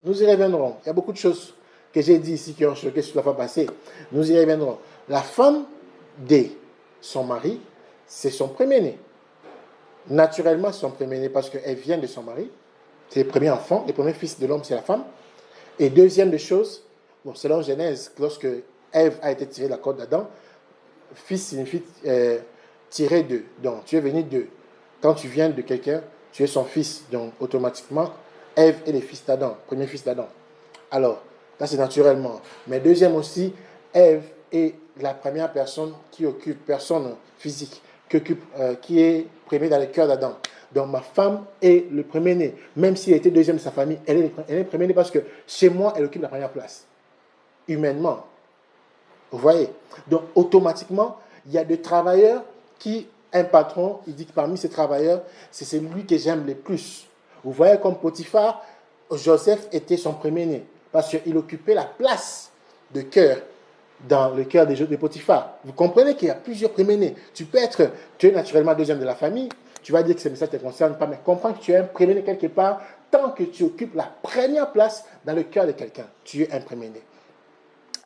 Nous y reviendrons. Il y a beaucoup de choses que j'ai dit ici qui ont choqué sur la fois passée. Nous y reviendrons. La femme de son mari, c'est son premier-né. Naturellement, c'est son premier-né parce qu'elle vient de son mari. C'est le premier enfant, le premier fils de l'homme, c'est la femme. Et deuxième des choses, bon, selon Genèse, lorsque Ève a été tirée de la côte d'Adam, fils signifie tiré d'eux. Donc, tu es venu d'eux. Quand tu viens de quelqu'un, tu es son fils. Donc, automatiquement, Ève est le fils d'Adam, premier fils d'Adam. Alors, ça c'est naturellement. Mais deuxième aussi, Ève est la première personne qui occupe, personne physique, qui est première dans le cœur d'Adam. Donc ma femme est le premier-né. Même si elle était deuxième de sa famille, elle est le premier-né parce que chez moi, elle occupe la première place. Humainement. Vous voyez? Donc automatiquement, il y a des travailleurs qui, un patron, il dit que parmi ces travailleurs, c'est celui que j'aime le plus. Vous voyez comme Potiphar, Joseph était son premier-né parce qu'il occupait la place de cœur dans le cœur de Potiphar. Vous comprenez qu'il y a plusieurs premiers-nés. Tu es naturellement deuxième de la famille, tu vas dire que ce message ne te concerne pas, mais comprends que tu es un premier-né quelque part tant que tu occupes la première place dans le cœur de quelqu'un. Tu es un premier-né.